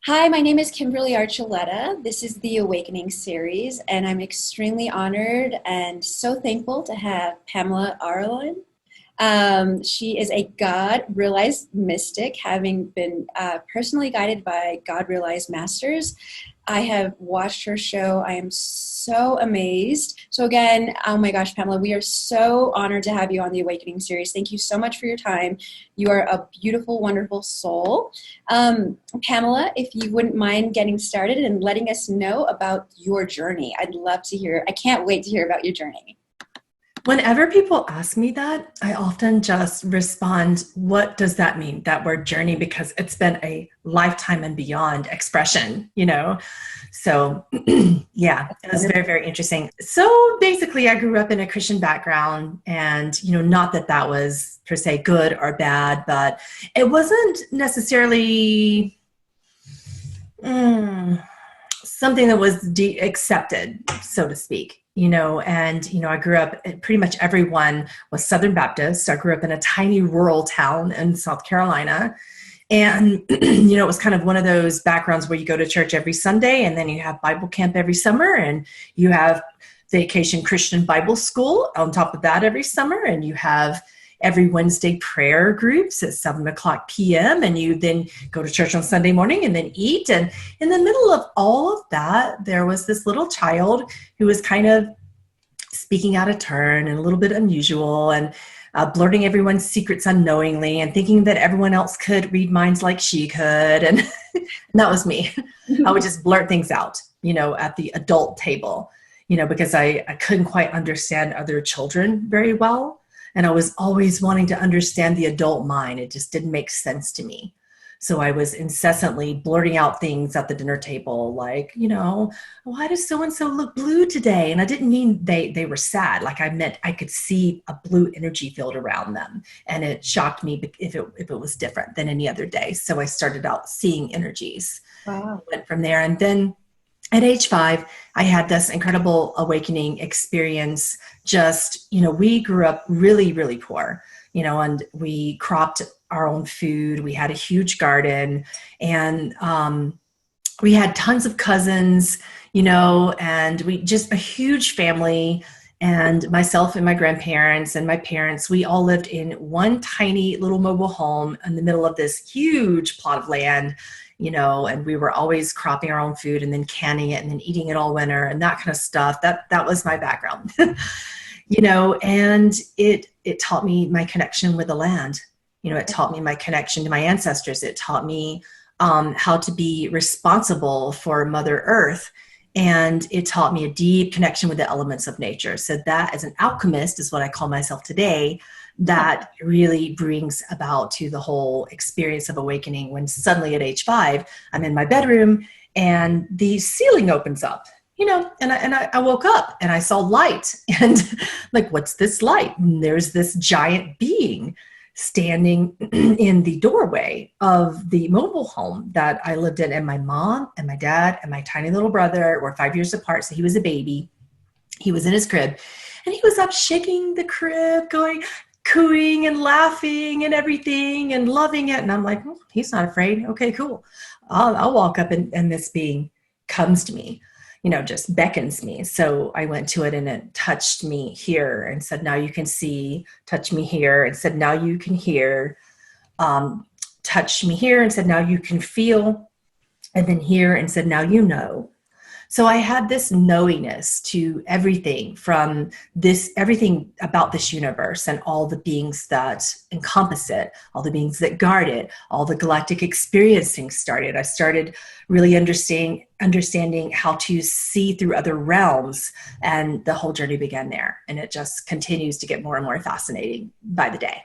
Hi, my name is Kimberly Archuleta. This is the Awakening series, and I'm extremely honored and so thankful to have Pamela Aaralyn. She is a God realized mystic, having been personally guided by God realized masters. I have watched her show. I am so amazed. So, again, oh my gosh, Pamela, we are so honored to have you on the Awakening series. Thank you so much for your time. You are a beautiful, wonderful soul. Pamela, if you wouldn't mind getting started and letting us know about your journey, I'd love to hear. I can't wait to hear about your journey. Whenever people ask me that, I often just respond, what does that mean, that word journey? Because it's been a lifetime and beyond expression. So, yeah, it was very, very interesting. So basically, I grew up in a Christian background, and, not that that was per se good or bad, but it wasn't necessarily something that was accepted, so to speak. I grew up, pretty much everyone was Southern Baptist. I grew up in a tiny rural town in South Carolina. And, it was kind of one of those backgrounds where you go to church every Sunday, and then you have Bible camp every summer, and you have Vacation Christian Bible School on top of that every summer, and you have every Wednesday prayer groups at 7 o'clock p.m. And you then go to church on Sunday morning and then eat. And in the middle of all of that, there was this little child who was kind of speaking out of turn and a little bit unusual, and blurting everyone's secrets unknowingly and thinking that everyone else could read minds like she could. And, and that was me. I would just blurt things out, at the adult table, because I couldn't quite understand other children very well. And I was always wanting to understand the adult mind. It just didn't make sense to me. So I was incessantly blurting out things at the dinner table, like, why does so-and-so look blue today? And I didn't mean they were sad. Like, I meant I could see a blue energy field around them. And it shocked me if it was different than any other day. So I started out seeing energies. Wow. Went from there. And then at age 5, I had this incredible awakening experience. Just, we grew up really, really poor, and we cropped our own food. We had a huge garden, and we had tons of cousins, and we just a huge family. And myself and my grandparents and my parents, we all lived in one tiny little mobile home in the middle of this huge plot of land, and we were always cropping our own food and then canning it and then eating it all winter and that kind of stuff. That was my background, and it taught me my connection with the land. It taught me my connection to my ancestors. It taught me how to be responsible for Mother Earth. And it taught me a deep connection with the elements of nature. So that, as an alchemist, is what I call myself today. That really brings about to the whole experience of awakening, when suddenly at age 5, I'm in my bedroom and the ceiling opens up, and I woke up and I saw light, and like, what's this light? And there's this giant being standing in the doorway of the mobile home that I lived in. And my mom and my dad and my tiny little brother were 5 years apart. So he was a baby. He was in his crib, and he was up shaking the crib, going, cooing and laughing and everything and loving it. And I'm like, he's not afraid. Okay, cool. I'll walk up, and this being comes to me, just beckons me. So I went to it, and it touched me here and said, now you can see. Touch me here and said, now you can hear. Touch me here and said, now you can feel. And then here and said, now you know. So I had this knowingness to everything from this, everything about this universe and all the beings that encompass it, all the beings that guard it, all the galactic experiencing started. I started really understanding how to see through other realms, and the whole journey began there. And it just continues to get more and more fascinating by the day.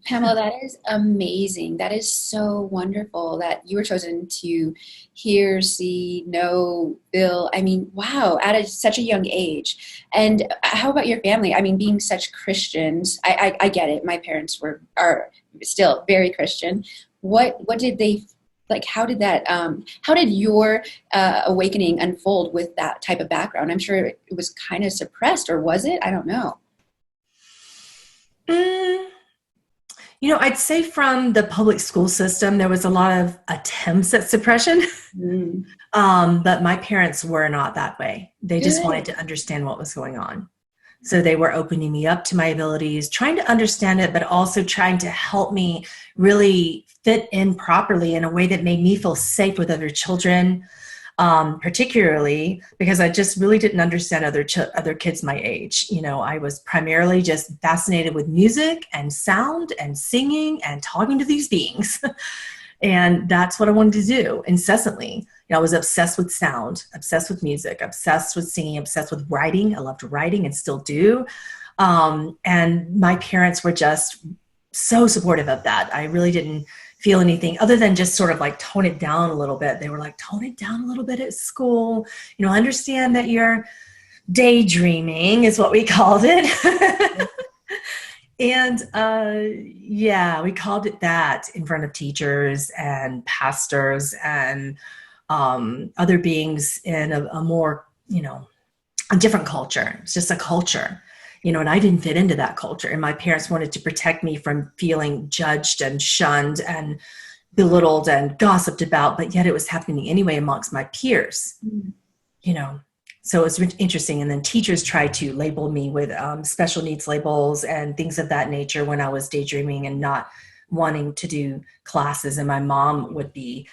Pamela, that is amazing. That is so wonderful that you were chosen to hear, see, know, feel. I mean, wow, such a young age. And how about your family? I mean, being such Christians, I get it. My parents are still very Christian. What did they like? How did your awakening unfold with that type of background? I'm sure it was kind of suppressed, or was it? I don't know. I'd say from the public school system, there was a lot of attempts at suppression. Mm. But my parents were not that way. They just wanted Good. to understand what was going on. So they were opening me up to my abilities, trying to understand it, but also trying to help me really fit in properly in a way that made me feel safe with other children, particularly because I just really didn't understand other kids my age. I was primarily just fascinated with music and sound and singing and talking to these beings. And that's what I wanted to do incessantly. I was obsessed with sound, obsessed with music, obsessed with singing, obsessed with writing. I loved writing and still do. And my parents were just so supportive of that. I really didn't feel anything other than just sort of like tone it down a little bit. They were like, tone it down a little bit at school. Understand that you're daydreaming is what we called it. And yeah, we called it that in front of teachers and pastors and other beings in a more, a different culture. It's just a culture, and I didn't fit into that culture. And my parents wanted to protect me from feeling judged and shunned and belittled and gossiped about, but yet it was happening anyway amongst my peers, So it was interesting. And then teachers tried to label me with special needs labels and things of that nature when I was daydreaming and not wanting to do classes. And my mom would be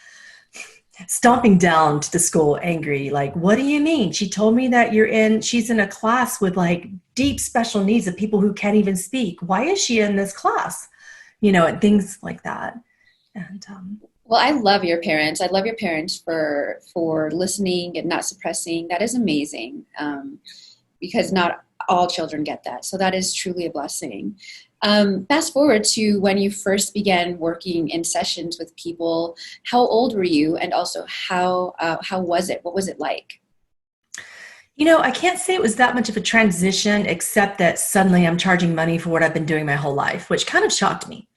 stomping down to the school angry, like, what do you mean? She told me that she's in a class with like deep special needs of people who can't even speak. Why is she in this class? And things like that. And Well, I love your parents. I love your parents for listening and not suppressing. That is amazing, because not all children get that. So that is truly a blessing. Fast forward to when you first began working in sessions with people. How old were you, and also how was it? What was it like? I can't say it was that much of a transition, except that suddenly I'm charging money for what I've been doing my whole life, which kind of shocked me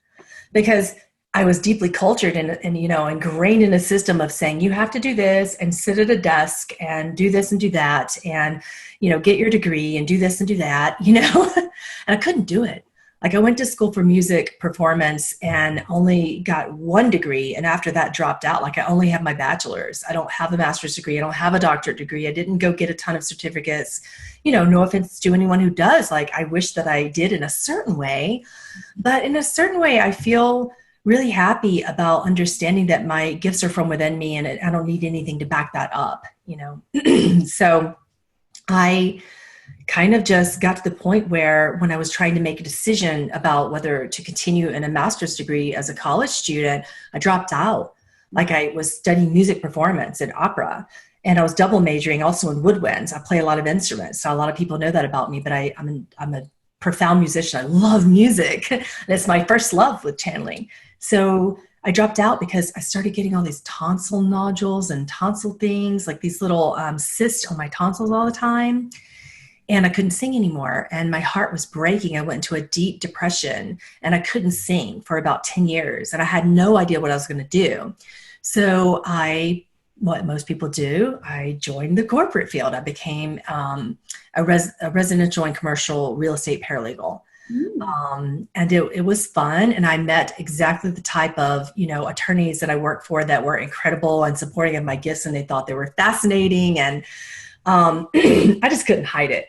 because I was deeply cultured and ingrained in a system of saying, you have to do this and sit at a desk and do this and do that and, get your degree and do this and do that, and I couldn't do it. Like I went to school for music performance and only got one degree. And after that dropped out. Like I only have my bachelor's. I don't have a master's degree. I don't have a doctorate degree. I didn't go get a ton of certificates, no offense to anyone who does. Like I wish that I did in a certain way, but in a certain way, I feel really happy about understanding that my gifts are from within me and I don't need anything to back that up, So I kind of just got to the point where when I was trying to make a decision about whether to continue in a master's degree as a college student, I dropped out. Like I was studying music performance and opera, and I was double majoring also in woodwinds. I play a lot of instruments. So a lot of people know that about me, but I'm a profound musician. I love music. And it's my first love with channeling. So I dropped out because I started getting all these tonsil nodules and tonsil things, like these little cysts on my tonsils all the time. And I couldn't sing anymore. And my heart was breaking. I went into a deep depression and I couldn't sing for about 10 years. And I had no idea what I was going to do. So what most people do, I joined the corporate field. I became a residential and commercial real estate paralegal. And it was fun. And I met exactly the type of, attorneys that I worked for that were incredible and supporting of my gifts. And they thought they were fascinating. And I just couldn't hide it.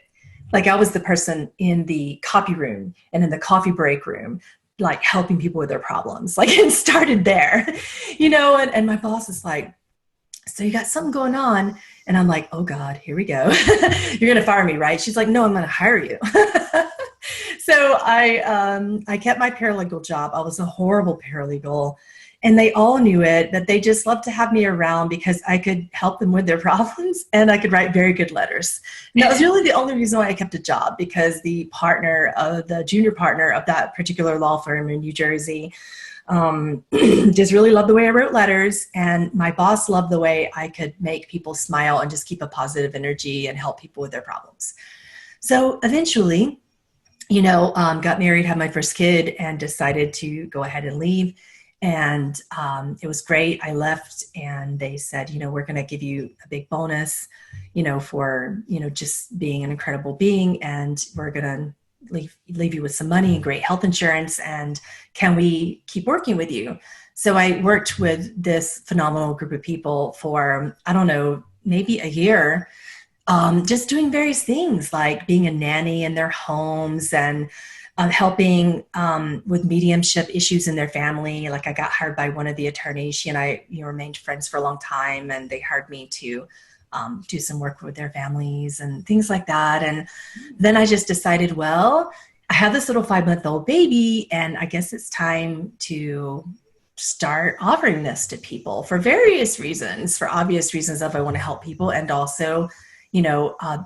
Like I was the person in the copy room and in the coffee break room, like helping people with their problems. Like it started there, and my boss is like, so you got something going on. And I'm like, oh God, here we go. You're going to fire me, right? She's like, no, I'm going to hire you. So I kept my paralegal job. I was a horrible paralegal. And they all knew it, but they just loved to have me around because I could help them with their problems and I could write very good letters. And that was really the only reason why I kept a job, because the junior partner of that particular law firm in New Jersey just really loved the way I wrote letters. And my boss loved the way I could make people smile and just keep a positive energy and help people with their problems. So eventually, got married, had my first kid, and decided to go ahead and leave. And it was great. I left and they said, we're going to give you a big bonus, for, just being an incredible being. And we're going to, leave you with some money and great health insurance, and can we keep working with you? So I worked with this phenomenal group of people for, I don't know, maybe a year, just doing various things like being a nanny in their homes and helping with mediumship issues in their family. Like I got hired by one of the attorneys. She and I remained friends for a long time, and they hired me to do some work with their families and things like that. And then I just decided, well, I have this little 5-month-old baby, and I guess it's time to start offering this to people for various reasons, for obvious reasons of I want to help people, and also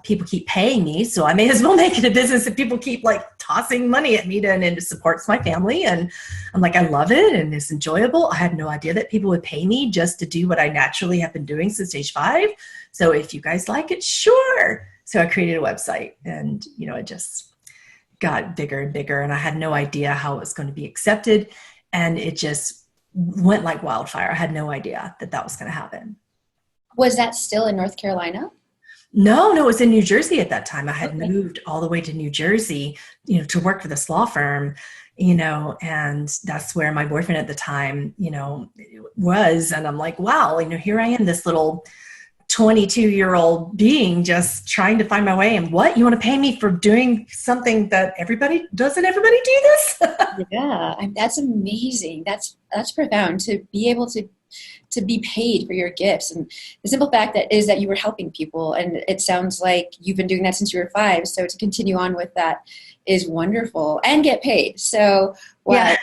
people keep paying me, so I may as well make it a business if people keep like tossing money at me and it supports my family. And I'm like, I love it and it's enjoyable. I had no idea that people would pay me just to do what I naturally have been doing since age 5. So if you guys like it, sure. So I created a website, and it just got bigger and bigger, and I had no idea how it was going to be accepted. And it just went like wildfire. I had no idea that was going to happen. Was that still in North Carolina? No, it was in New Jersey at that time. I had moved all the way to New Jersey, to work for this law firm, and that's where my boyfriend at the time, was. And I'm like, wow, here I am, this little 22-year-old being just trying to find my way. And what, you want to pay me for doing something that doesn't everybody do this? Yeah, that's amazing. That's profound to be able to be paid for your gifts. And the simple fact that you were helping people. And it sounds like you've been doing that since you were 5. So to continue on with that is wonderful, and get paid. So, wow.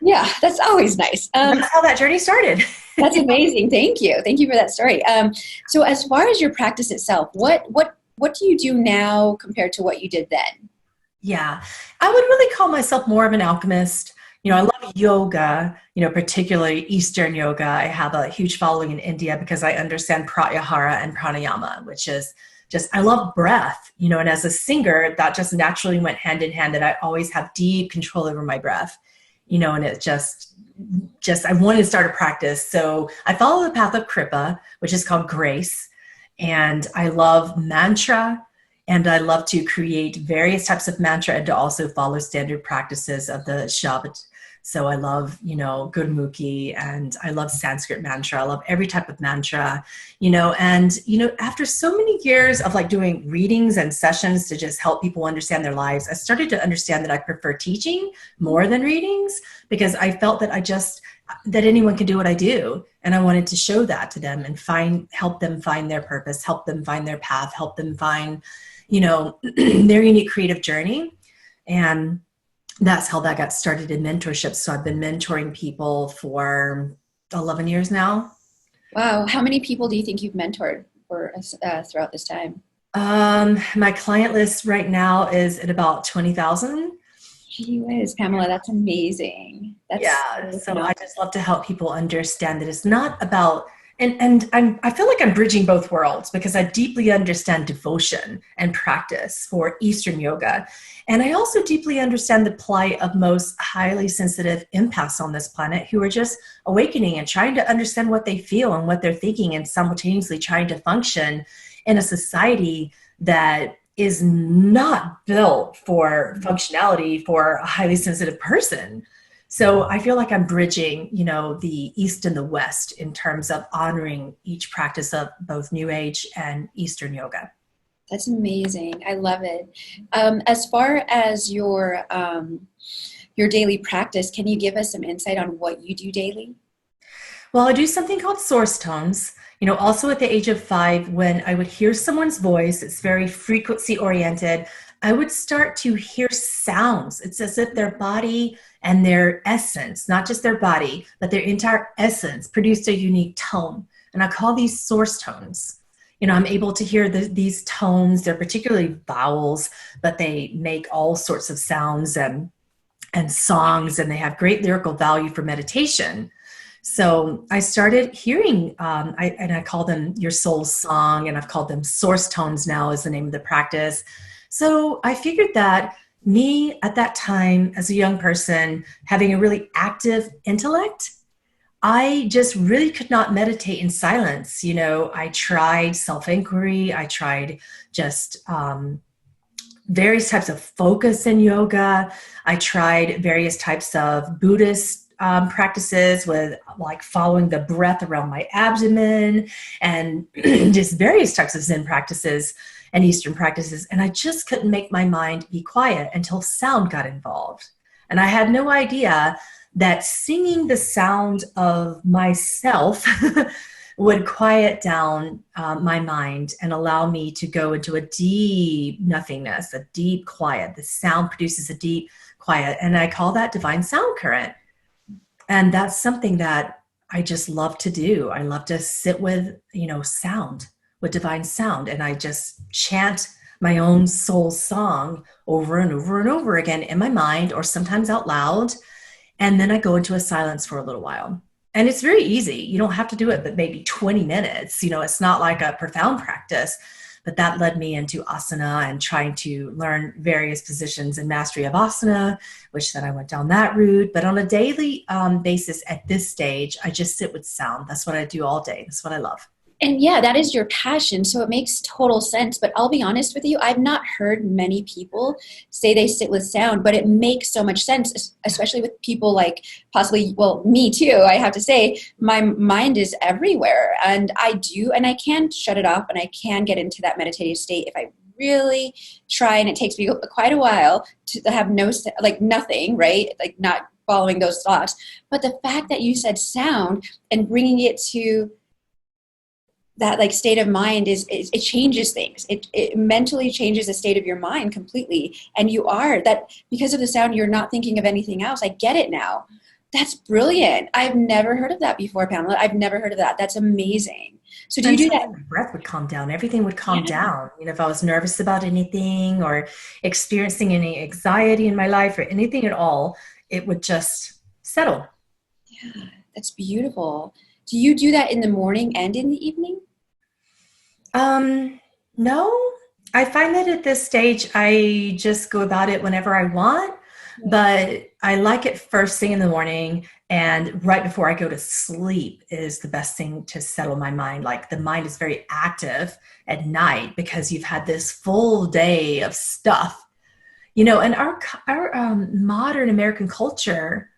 Yeah, that's always nice. That's how that journey started. That's amazing. Thank you. Thank you for that story. So as far as your practice itself, what do you do now compared to what you did then? Yeah, I would really call myself more of an alchemist. I love yoga, particularly Eastern yoga. I have a huge following in India because I understand pratyahara and pranayama, which is I love breath, and as a singer, that just naturally went hand in hand, that I always have deep control over my breath, and it just I wanted to start a practice. So I follow the path of Kripa, which is called grace. And I love mantra, and I love to create various types of mantra and to also follow standard practices of the Shabad. So I love, Gurmukhi, and I love Sanskrit mantra. I love every type of mantra, and, after so many years of like doing readings and sessions to just help people understand their lives, I started to understand that I prefer teaching more than readings, because I felt that that anyone can do what I do. And I wanted to show that to them and help them find their purpose, help them find their path, help them find, their unique creative journey. And that's how that got started in mentorships. So I've been mentoring people for 11 years now. Wow. How many people do you think you've mentored throughout this time? My client list right now is at about 20,000. Gee whiz, Pamela, that's amazing. So I just love to help people understand that it's not about, and I feel like I'm bridging both worlds, because I deeply understand devotion and practice for Eastern yoga. And I also deeply understand the plight of most highly sensitive empaths on this planet, who are just awakening and trying to understand what they feel and what they're thinking, and simultaneously trying to function in a society that is not built for functionality for a highly sensitive person. So I feel like I'm bridging, the East and the West in terms of honoring each practice of both New Age and Eastern yoga. That's amazing. I love it. As far as your daily practice, can you give us some insight on what you do daily? Well, I do something called source tones. Also at the age of 5, when I would hear someone's voice, it's very frequency oriented, I would start to hear sounds. It's as if their body and their essence, not just their body, but their entire essence, produced a unique tone. And I call these source tones. I'm able to hear these tones. They're particularly vowels, but they make all sorts of sounds and songs, and they have great lyrical value for meditation. So I started hearing, I call them your soul's song, and I've called them source tones now as the name of the practice. So I figured that me at that time, as a young person, having a really active intellect, I just really could not meditate in silence. I tried self-inquiry. I tried just various types of focus in yoga. I tried various types of Buddhist practices with like following the breath around my abdomen and just various types of Zen practices and Eastern practices. And I just couldn't make my mind be quiet until sound got involved. And I had no idea that singing the sound of myself would quiet down my mind and allow me to go into a deep nothingness, a deep quiet. The sound produces a deep quiet. And I call that divine sound current. And that's something that I just love to do. I love to sit with, sound, with divine sound. And I just chant my own soul song over and over and over again in my mind, or sometimes out loud. And then I go into a silence for a little while. And it's very easy. You don't have to do it, but maybe 20 minutes. It's not like a profound practice, but that led me into asana and trying to learn various positions and mastery of asana, which then I went down that route. But on a daily basis at this stage, I just sit with sound. That's what I do all day. That's what I love. And yeah, that is your passion. So it makes total sense. But I'll be honest with you, I've not heard many people say they sit with sound, but it makes so much sense, especially with people like possibly, well, me too. I have to say my mind is everywhere, and I can shut it off, and I can get into that meditative state if I really try. And it takes me quite a while to have nothing, right? Like not following those thoughts. But the fact that you said sound and bringing it to that like state of mind it changes things. It mentally changes the state of your mind completely. And you are that because of the sound, you're not thinking of anything else. I get it now. That's brilliant. I've never heard of that before, Pamela. I've never heard of that. That's amazing. So do you do that? My breath would calm down. Everything would calm down. If I was nervous about anything or experiencing any anxiety in my life or anything at all, it would just settle. Yeah, that's beautiful. Do you do that in the morning and in the evening? No. I find that at this stage, I just go about it whenever I want, but I like it first thing in the morning, and right before I go to sleep is the best thing to settle my mind. Like the mind is very active at night because you've had this full day of stuff, and our modern American culture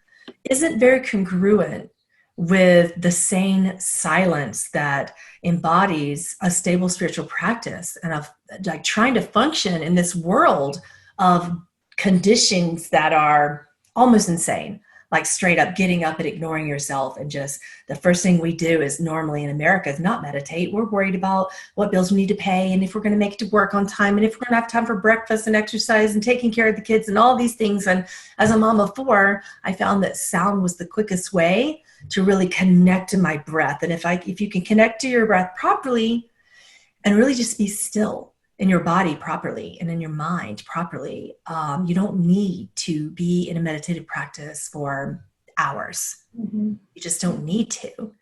isn't very congruent with the sane silence that embodies a stable spiritual practice and of like trying to function in this world of conditions that are almost insane, like straight up getting up and ignoring yourself. And just the first thing we do is normally in America is not meditate. We're worried about what bills we need to pay and if we're going to make it to work on time and if we're going to have time for breakfast and exercise and taking care of the kids and all these things. And as a mom of 4, I found that sound was the quickest way to really connect to my breath. And if you can connect to your breath properly and really just be still in your body properly and in your mind properly, you don't need to be in a meditative practice for hours. Mm-hmm. You just don't need to.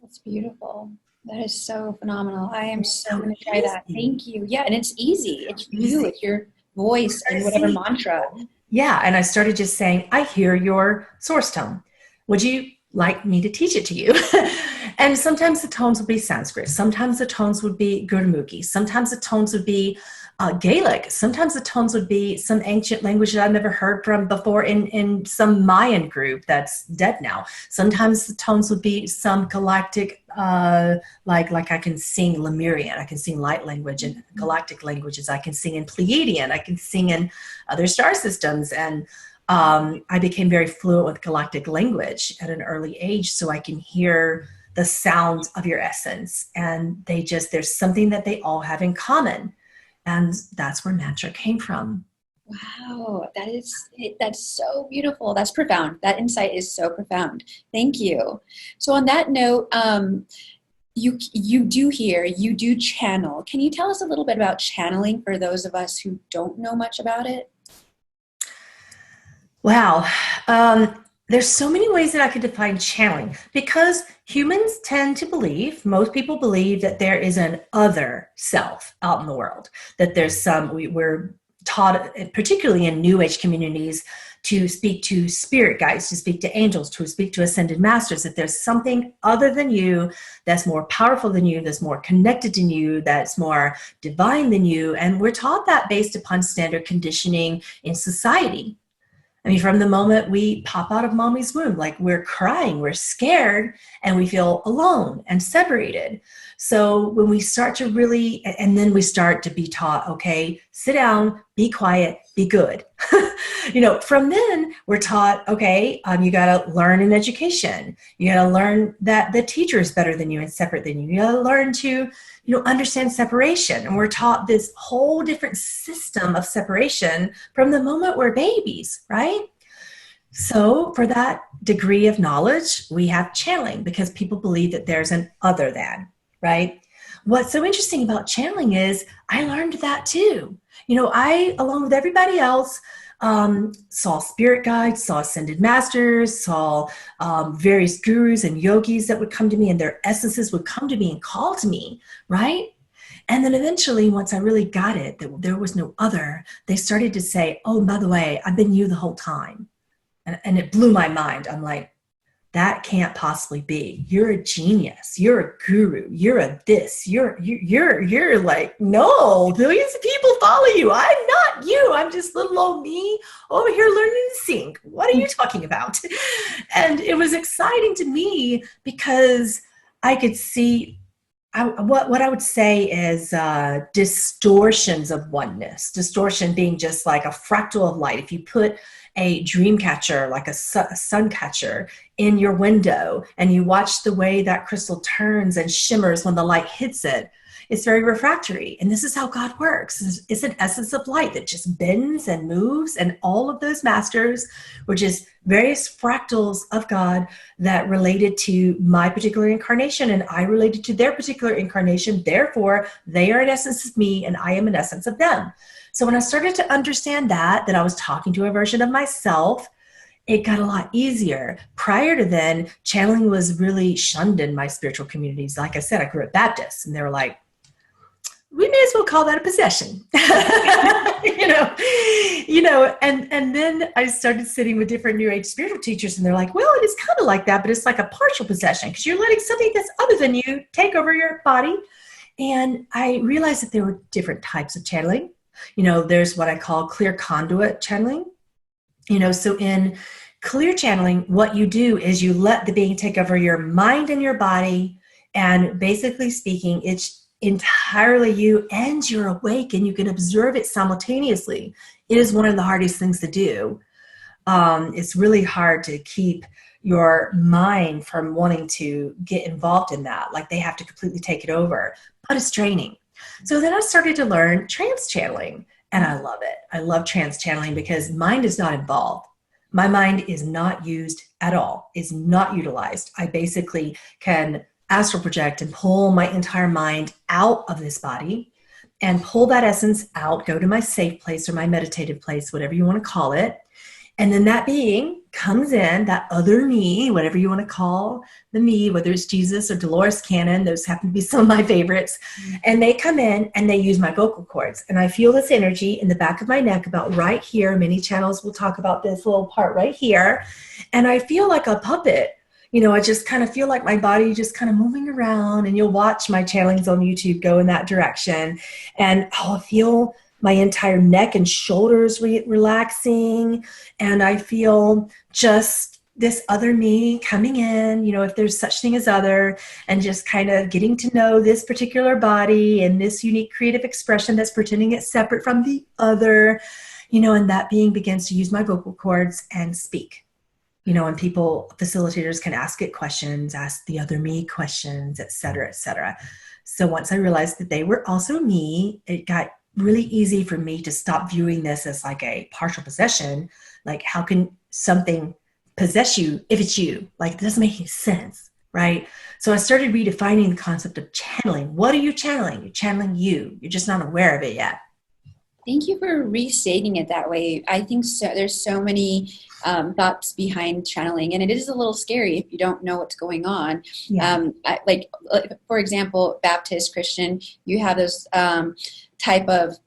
That's beautiful. That is so phenomenal. I am so going to try that. Thank you. Yeah, and it's easy. It's you. It's your voice and whatever mantra. Yeah, and I started just saying, I hear your source tone. Would you like me to teach it to you? And sometimes the tones would be Sanskrit. Sometimes the tones would be Gurmukhi. Sometimes the tones would be Gaelic. Sometimes the tones would be some ancient language that I've never heard from before in some Mayan group that's dead now. Sometimes the tones would be some galactic, like I can sing Lemurian. I can sing light language and galactic languages. I can sing in Pleiadian. I can sing in other star systems. And I became very fluent with galactic language at an early age, so I can hear the sound of your essence. And there's something that they all have in common. And that's where mantra came from. Wow, that's so beautiful. That's profound. That insight is so profound. Thank you. So on that note, you do channel. Can you tell us a little bit about channeling for those of us who don't know much about it? Wow. There's so many ways that I could define channeling, because humans tend to believe, most people believe that there is an other self out in the world, that there's we're taught, particularly in New Age communities, to speak to spirit guides, to speak to angels, to speak to ascended masters, that there's something other than you that's more powerful than you, that's more connected to you, that's more divine than you. And we're taught that based upon standard conditioning in society. I mean, from the moment we pop out of mommy's womb, like we're crying, we're scared, and we feel alone and separated. So when we start to really, and then we start to be taught, okay, sit down, be quiet, be good. From then we're taught, okay, you got to learn an education. You got to learn that the teacher is better than you and separate than you. You got to learn to, understand separation. And we're taught this whole different system of separation from the moment we're babies, right? So for that degree of knowledge, we have channeling, because people believe that there's an other than, right? What's so interesting about channeling is I learned that too. I, along with everybody else, saw spirit guides, saw ascended masters, saw various gurus and yogis that would come to me, and their essences would come to me and call to me, right? And then eventually, once I really got it, that there was no other, they started to say, oh, by the way, I've been you the whole time. And it blew my mind. I'm like, that can't possibly be. You're a genius. You're a guru. You're a this. You're like, no, billions of people follow you. I'm not you. I'm just little old me over here learning to sing. What are you talking about? And it was exciting to me because I could see what I would say is distortions of oneness. Distortion being just like a fractal of light. If you put a dream catcher, like a sun catcher, in your window, and you watch the way that crystal turns and shimmers when the light hits it, it's very refractory. And this is how God works. It's an essence of light that just bends and moves. And all of those masters were just various fractals of God that related to my particular incarnation, and I related to their particular incarnation. Therefore, they are an essence of me, and I am an essence of them. So when I started to understand that I was talking to a version of myself, it got a lot easier. Prior to then, channeling was really shunned in my spiritual communities. Like I said, I grew up Baptist, and they were like, we may as well call that a possession. And then I started sitting with different New Age spiritual teachers, and they're like, well, it is kind of like that, but it's like a partial possession, because you're letting something that's other than you take over your body. And I realized that there were different types of channeling. There's what I call clear conduit channeling. So in clear channeling, what you do is you let the being take over your mind and your body, and basically speaking, it's entirely you, and you're awake and you can observe it simultaneously. It is one of the hardest things to do. It's really hard to keep your mind from wanting to get involved in that. Like they have to completely take it over, but it's training. So then I started to learn trance channeling, and I love it. I love trance channeling because mind is not involved. My mind is not used at all. It's not utilized. I basically can astral project and pull my entire mind out of this body and pull that essence out, go to my safe place or my meditative place, whatever you want to call it. And then that being comes in, that other me, whatever you want to call the me, whether it's Jesus or Dolores Cannon, those happen to be some of my favorites. And they come in and they use my vocal cords. And I feel this energy in the back of my neck about right here. Many channels will talk about this little part right here. And I feel like a puppet. I just kind of feel like my body just kind of moving around, and you'll watch my channelings on YouTube go in that direction. And I'll feel my entire neck and shoulders relaxing. And I feel just this other me coming in, if there's such thing as other, and just kind of getting to know this particular body and this unique creative expression that's pretending it's separate from the other, and that being begins to use my vocal cords and speak. And facilitators can ask it questions, ask the other me questions, et cetera, et cetera. So once I realized that they were also me, it got really easy for me to stop viewing this as like a partial possession. Like, how can something possess you if it's you? Like, it doesn't make any sense, right? So I started redefining the concept of channeling. What are you channeling? You're channeling you. You're just not aware of it yet. Thank you for restating it that way. I think there's so many thoughts behind channeling, and it is a little scary if you don't know what's going on. Yeah. For example, Baptist, Christian, you have this type of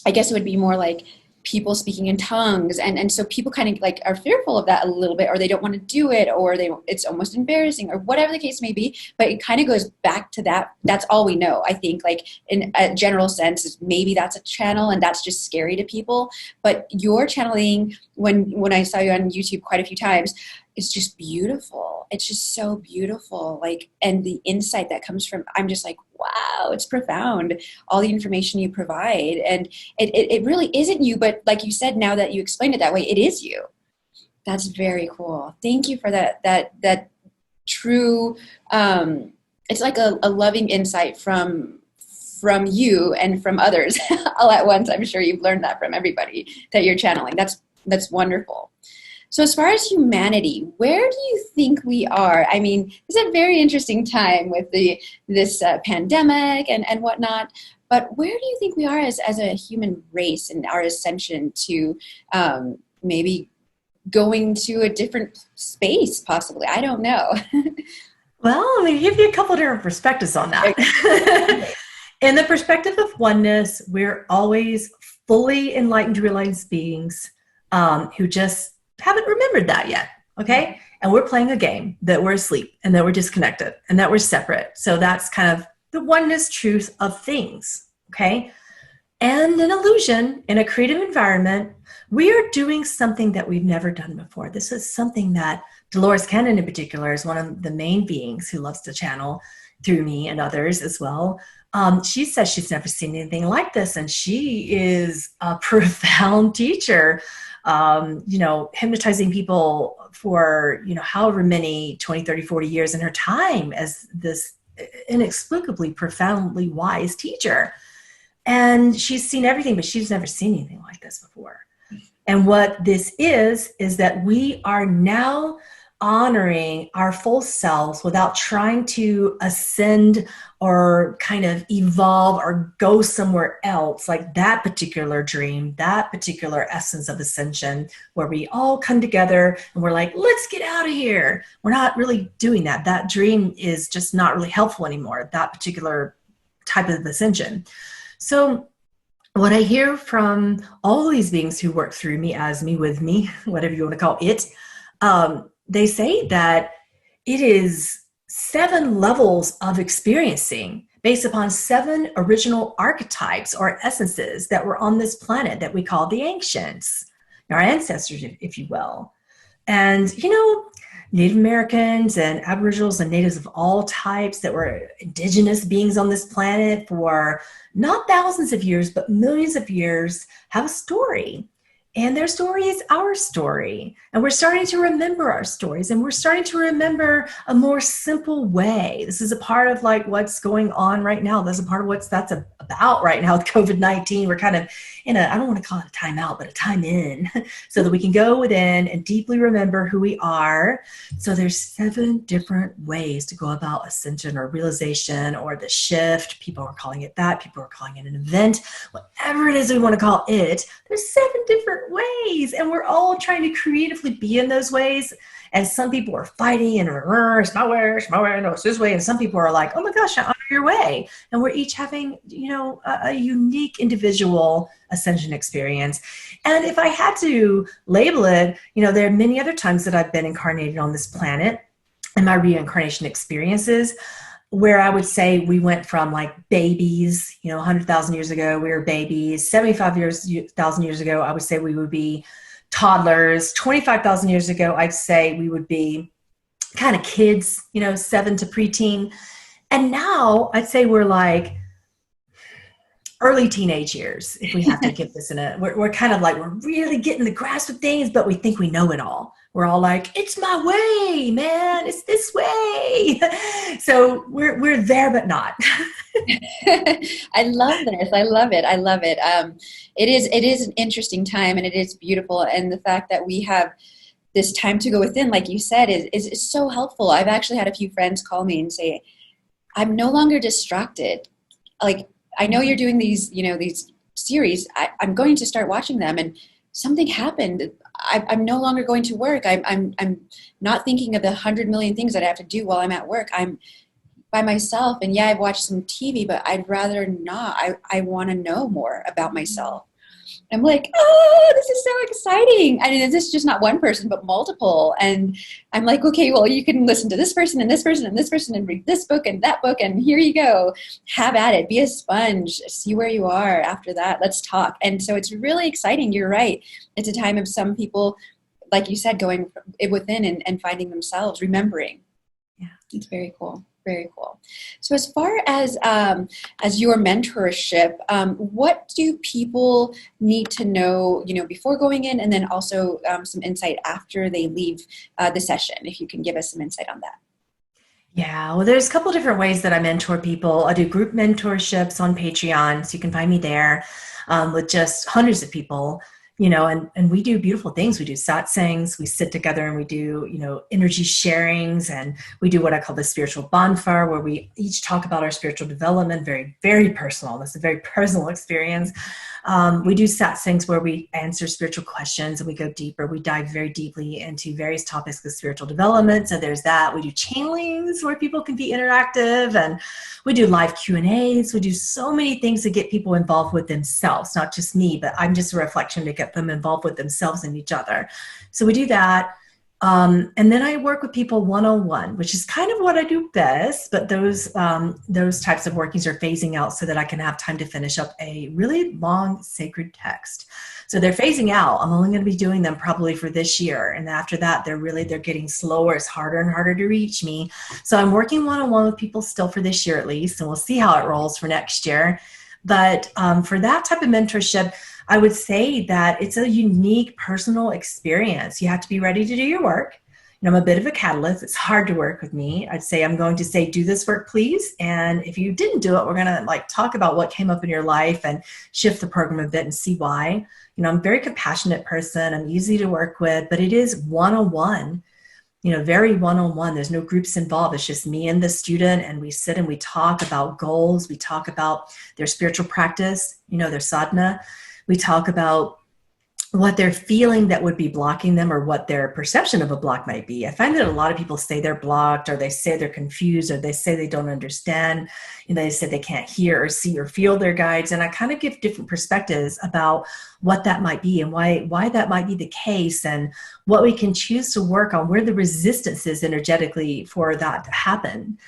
I guess it would be more like people speaking in tongues, and so people kind of like are fearful of that a little bit, or they don't want to do it, or it's almost embarrassing, or whatever the case may be. But it kind of goes back to that's all we know. I think, like, in a general sense, is maybe that's a channel and that's just scary to people. But your channeling, when I saw you on YouTube quite a few times, it's just beautiful. It's just so beautiful. Like, and the insight that comes from, I'm just like, wow, it's profound. All the information you provide. And it really isn't you, but like you said, now that you explained it that way, it is you. That's very cool. Thank you for that true, it's like a loving insight from you and from others all at once. I'm sure you've learned that from everybody that you're channeling. That's wonderful. So as far as humanity, where do you think we are? I mean, it's a very interesting time with this pandemic and whatnot, but where do you think we are as a human race in our ascension to maybe going to a different space, possibly? I don't know. Well, let me give you a couple different perspectives on that. In the perspective of oneness, we're always fully enlightened, realized beings who just haven't remembered that yet, okay? And we're playing a game that we're asleep and that we're disconnected and that we're separate. So that's kind of the oneness truth of things, okay? And an illusion in a creative environment, we are doing something that we've never done before. This is something that Dolores Cannon in particular is one of the main beings who loves to channel through me and others as well. She says she's never seen anything like this, and she is a profound teacher. Hypnotizing people for, however many 20, 30, 40 years in her time as this inexplicably profoundly wise teacher. And she's seen everything, but she's never seen anything like this before. And what this is that we are now honoring our full selves without trying to ascend or kind of evolve or go somewhere else, like that particular dream, that particular essence of ascension, where we all come together and we're like, let's get out of here. We're not really doing that. That dream is just not really helpful anymore, that particular type of ascension. So what I hear from all these beings who work through me, as me, with me, whatever you want to call it, they say that it is 7 levels of experiencing based upon 7 original archetypes or essences that were on this planet that we call the ancients, our ancestors, if you will. And, Native Americans and Aboriginals and natives of all types that were indigenous beings on this planet for not thousands of years, but millions of years, have a story. And their story is our story. And we're starting to remember our stories, and we're starting to remember a more simple way. This is a part of like what's going on right now. That's a part of that's about right now with COVID-19. We're kind of in I don't want to call it a timeout, but a time in, so that we can go within and deeply remember who we are. So there's 7 different ways to go about ascension or realization or the shift. People are calling it that. People are calling it an event. Whatever it is we want to call it, there's 7 different ways, and we're all trying to creatively be in those ways. And some people are fighting and it's my way, no, it's this way. And some people are like, oh my gosh, I honor your way. And we're each having, a unique individual ascension experience. And if I had to label it, there are many other times that I've been incarnated on this planet and my reincarnation experiences, where I would say we went from like babies, 100,000 years ago, we were babies. 75,000 years ago, I would say we would be toddlers. 25,000 years ago, I'd say we would be kind of kids, 7 to preteen. And now I'd say we're like early teenage years, if we have to give this we're kind of like, we're really getting the grasp of things, but we think we know it all. We're all like, it's my way, man. It's this way. So we're there, but not. I love this. I love it. I love it. It is an interesting time, and it is beautiful. And the fact that we have this time to go within, like you said, is so helpful. I've actually had a few friends call me and say, I'm no longer distracted. Like, I know you're doing these series. I'm going to start watching them, and something happened. I'm no longer going to work. I'm not thinking of the 100 million things that I have to do while I'm at work. I'm by myself, and yeah, I've watched some TV, but I'd rather not. I want to know more about myself. I'm like, oh, this is so exciting. I mean, this is just not one person, but multiple. And I'm like, okay, well, you can listen to this person and this person and this person and read this book and that book. And here you go. Have at it. Be a sponge. See where you are after that. Let's talk. And so it's really exciting. You're right. It's a time of some people, like you said, going within and finding themselves, remembering. Yeah. It's very cool. Very cool. So as far as your mentorship, what do people need to know, before going in, and then also some insight after they leave the session, if you can give us some insight on that? Yeah, well, there's a couple different ways that I mentor people. I do group mentorships on Patreon, so you can find me there with just hundreds of people. And we do beautiful things. We do satsangs, we sit together and we do, energy sharings, and we do what I call the spiritual bonfire, where we each talk about our spiritual development, very, very personal. That's a very personal experience. We do satsangs where we answer spiritual questions and we go deeper. We dive very deeply into various topics of spiritual development. So there's that. We do channelings where people can be interactive, and we do live Q&As. We do so many things to get people involved with themselves, not just me, but I'm just a reflection to get them involved with themselves and each other. So we do that. And then I work with people one-on-one, which is kind of what I do best, but those types of workings are phasing out so that I can have time to finish up a really long sacred text. So they're phasing out. I'm only going to be doing them probably for this year. And after that, they're getting slower. It's harder and harder to reach me. So I'm working one-on-one with people still for this year at least, and we'll see how it rolls for next year. But for that type of mentorship, I would say that it's a unique personal experience. You have to be ready to do your work. I'm a bit of a catalyst. It's hard to work with me. I'd say I'm going to say, do this work, please. And if you didn't do it, we're going to talk about what came up in your life and shift the program a bit and see why. I'm a very compassionate person. I'm easy to work with, but it is one-on-one. Very one-on-one. There's no groups involved. It's just me and the student, and we sit and we talk about goals. We talk about their spiritual practice, their sadhana. We talk about what they're feeling that would be blocking them, or what their perception of a block might be. I find that a lot of people say they're blocked, or they say they're confused, or they say they don't understand. They say they can't hear or see or feel their guides. And I kind of give different perspectives about what that might be and why that might be the case, and what we can choose to work on, where the resistance is energetically for that to happen.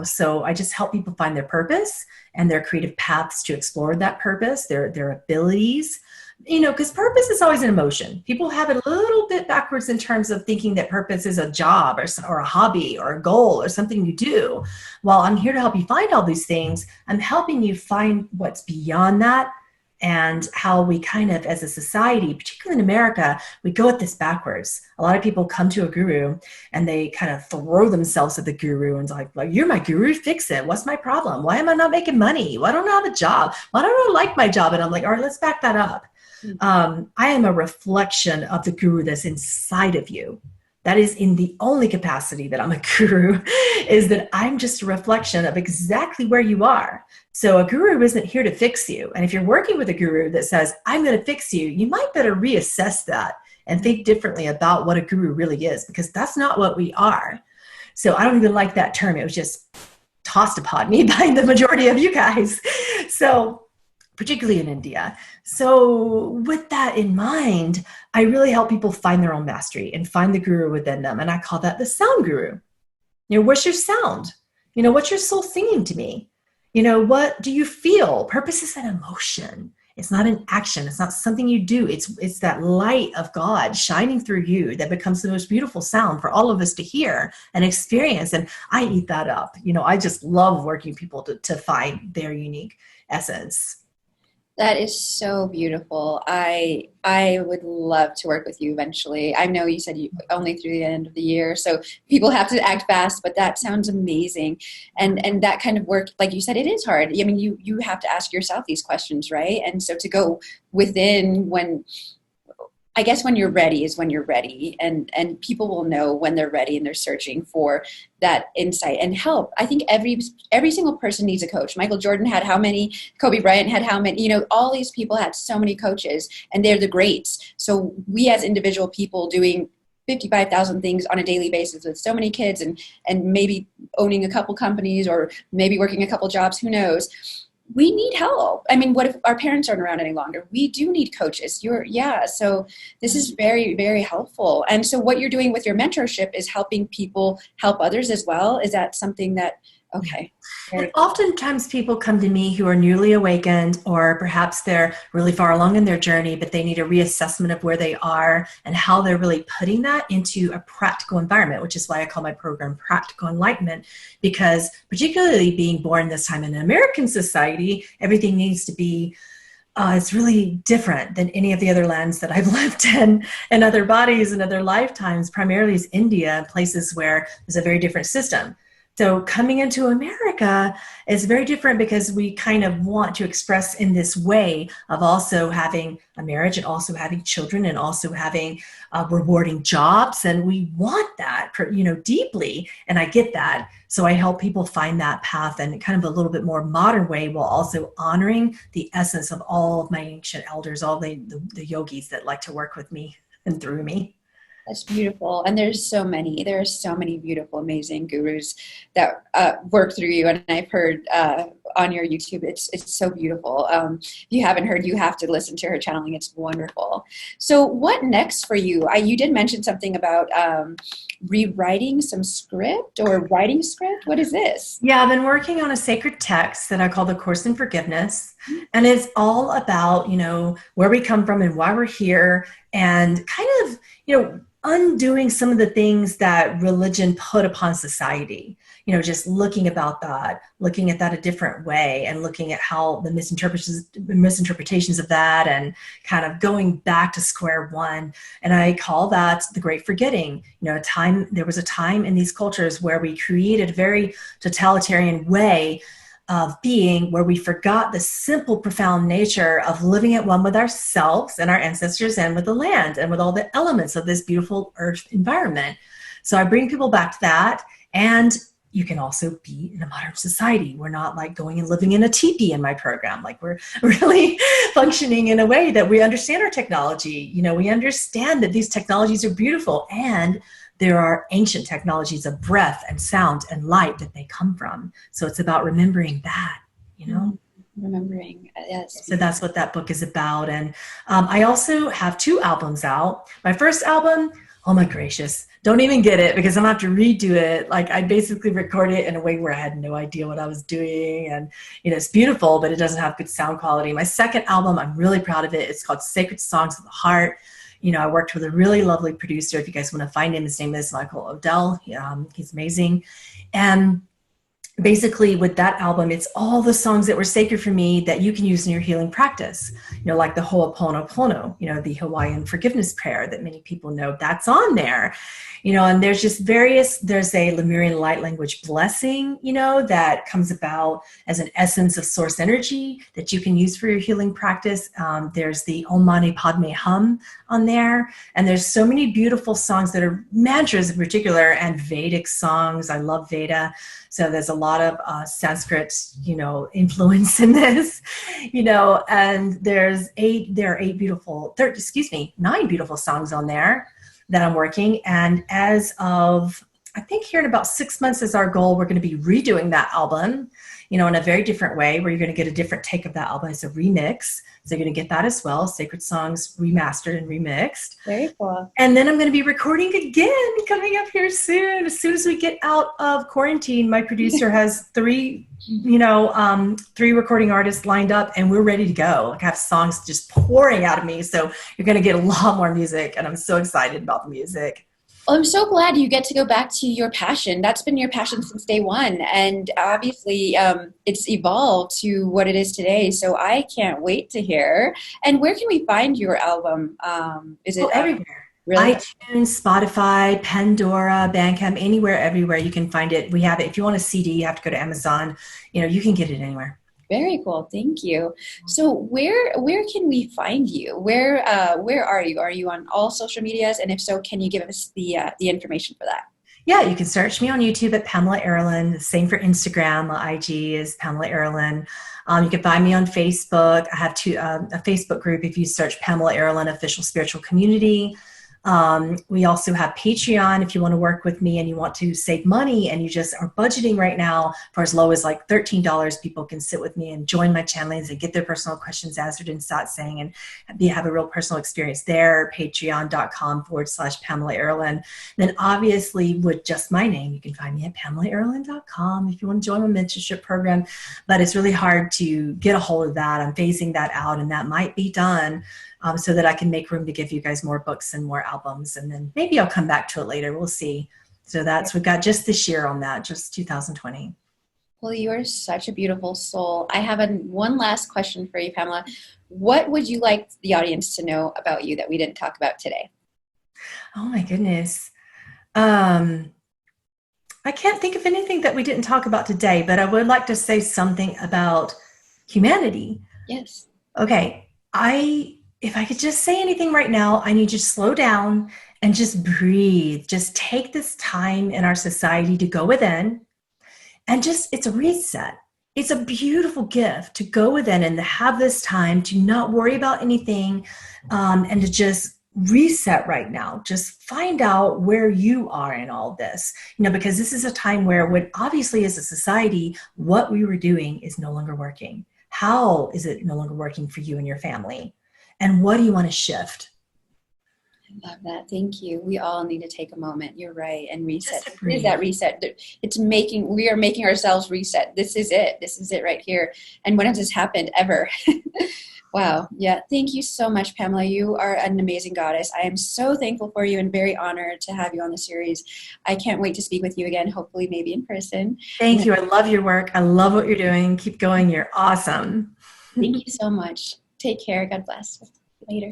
So I just help people find their purpose and their creative paths to explore that purpose, their abilities. Because purpose is always an emotion. People have it a little bit backwards in terms of thinking that purpose is a job or a hobby or a goal or something you do. Well, I'm here to help you find all these things. I'm helping you find what's beyond that, and how we kind of, as a society, particularly in America, we go at this backwards. A lot of people come to a guru and they kind of throw themselves at the guru and like, you're my guru, fix it. What's my problem? Why am I not making money? Why don't I have a job? Why don't I like my job? And I'm like, all right, let's back that up. I am a reflection of the guru that's inside of you. That is in the only capacity that I'm a guru, is that I'm just a reflection of exactly where you are. So a guru isn't here to fix you. And if you're working with a guru that says, I'm going to fix you, you might better reassess that and think differently about what a guru really is, because that's not what we are. So I don't even like that term. It was just tossed upon me by the majority of you guys. So particularly in India. So with that in mind, I really help people find their own mastery and find the guru within them. And I call that the sound guru. What's your sound? What's your soul singing to me? What do you feel? Purpose is an emotion. It's not an action. It's not something you do. It's that light of God shining through you that becomes the most beautiful sound for all of us to hear and experience. And I eat that up. I just love working with people to find their unique essence. That is so beautiful. I would love to work with you eventually. I know you said you only through the end of the year, so people have to act fast, but that sounds amazing. And that kind of work, like you said, it is hard. I mean, you have to ask yourself these questions, right? And so to go within I guess when you're ready is when you're ready, and people will know when they're ready and they're searching for that insight and help. I think every single person needs a coach. Michael Jordan had how many? Kobe Bryant had how many? All these people had so many coaches, and they're the greats. So we as individual people doing 55,000 things on a daily basis with so many kids and maybe owning a couple companies or maybe working a couple jobs, who knows? we need help. I mean, what if our parents aren't around any longer? We do need coaches. So this is very, very helpful. And so what you're doing with your mentorship is helping people help others as well. Is that something that, okay. And oftentimes people come to me who are newly awakened, or perhaps they're really far along in their journey, but they need a reassessment of where they are and how they're really putting that into a practical environment, which is why I call my program Practical Enlightenment, because particularly being born this time in an American society, everything needs to be it's really different than any of the other lands that I've lived in, and other bodies and other lifetimes. Primarily is India, places where there's a very different system. So coming into America is very different because we kind of want to express in this way of also having a marriage and also having children and also having rewarding jobs. And we want that, deeply. And I get that. So I help people find that path in kind of a little bit more modern way, while also honoring the essence of all of my ancient elders, all the yogis that like to work with me and through me. That's beautiful. And there are so many beautiful, amazing gurus that work through you. And I've heard on your YouTube, it's so beautiful. If you haven't heard, you have to listen to her channeling. It's wonderful. So what next for you? You did mention something about rewriting some script or writing script. What is this? Yeah, I've been working on a sacred text that I call the Course in Forgiveness. And it's all about, where we come from and why we're here, and kind of, undoing some of the things that religion put upon society, just looking at that a different way, and looking at how the misinterpretations of that, and kind of going back to square one. And I call that the great forgetting. There was a time in these cultures where we created a very totalitarian way of being, where we forgot the simple, profound nature of living at one with ourselves and our ancestors, and with the land, and with all the elements of this beautiful earth environment. So I bring people back to that. And you can also be in a modern society. We're not like going and living in a teepee in my program. Like, we're really functioning in a way that we understand our technology. We understand that these technologies are beautiful, and there are ancient technologies of breath and sound and light that they come from. So it's about remembering that, Remembering, yes. So that's what that book is about. And I also have 2 albums out. My first album, oh my gracious, don't even get it, because I'm going to have to redo it. Like, I basically recorded it in a way where I had no idea what I was doing. And, it's beautiful, but it doesn't have good sound quality. My second album, I'm really proud of it. It's called Sacred Songs of the Heart. I worked with a really lovely producer. If you guys want to find him, his name is Michael Odell. He's amazing. And basically with that album, it's all the songs that were sacred for me that you can use in your healing practice. Like the Ho'oponopono, the Hawaiian forgiveness prayer that many people know, that's on there. And there's just there's a Lemurian light language blessing, that comes about as an essence of source energy that you can use for your healing practice. There's the Om Mani Padme Hum on there. And there's so many beautiful songs that are mantras in particular, and Vedic songs. I love Veda. So there's a lot of Sanskrit, influence in this, and there are 9 beautiful songs on there that I'm working. And as of, I think here in about 6 months is our goal, we're going to be redoing that album, in a very different way, where you're going to get a different take of that album. It's a remix. So you're going to get that as well. Sacred Songs remastered and remixed. Very cool. And then I'm going to be recording again coming up here soon. As soon as we get out of quarantine, my producer has 3 recording artists lined up, and we're ready to go. Like, I have songs just pouring out of me. So you're going to get a lot more music, and I'm so excited about the music. Well, I'm so glad you get to go back to your passion. That's been your passion since day one. And obviously it's evolved to what it is today. So I can't wait to hear. And where can we find your album? Is it everywhere? Really? iTunes, Spotify, Pandora, Bandcamp, anywhere, everywhere you can find it. We have it. If you want a CD, you have to go to Amazon. You can get it anywhere. Very cool. Thank you. So where can we find you? Where are you? Are you on all social medias? And if so, can you give us the information for that? Yeah, you can search me on YouTube at Pamela Aaralyn. Same for Instagram. My IG is Pamela Aaralyn. You can find me on Facebook. I have a Facebook group. If you search Pamela Aaralyn Official Spiritual Community. We also have Patreon if you want to work with me and you want to save money and you just are budgeting right now for as low as like $13. People can sit with me and join my channelings and get their personal questions answered in satsang and have a real personal experience there. Patreon.com/Pamela Aaralyn. Then obviously with just my name, you can find me at PamelaAaralyn.com if you want to join my mentorship program. But it's really hard to get a hold of that. I'm phasing that out, and that might be done so that I can make room to give you guys more books and more albums. And then maybe I'll come back to it later. We'll see. So we've got just this year on that, just 2020. Well, you are such a beautiful soul. I have one last question for you, Pamela. What would you like the audience to know about you that we didn't talk about today? Oh my goodness. I can't think of anything that we didn't talk about today, but I would like to say something about humanity. Yes. Okay. If I could just say anything right now, I need you to slow down and just breathe. Just take this time in our society to go within and it's a reset. It's a beautiful gift to go within and to have this time to not worry about anything and to just reset right now. Just find out where you are in all this, because this is a time where when obviously as a society, what we were doing is no longer working. How is it no longer working for you and your family? And what do you want to shift? I love that. Thank you. We all need to take a moment. You're right. And reset. What is that reset? We are making ourselves reset. This is it. This is it right here. And when has this happened ever? Wow. Yeah. Thank you so much, Pamela. You are an amazing goddess. I am so thankful for you and very honored to have you on the series. I can't wait to speak with you again, hopefully maybe in person. Thank you. I love your work. I love what you're doing. Keep going. You're awesome. Thank you so much. Take care. God bless. Later.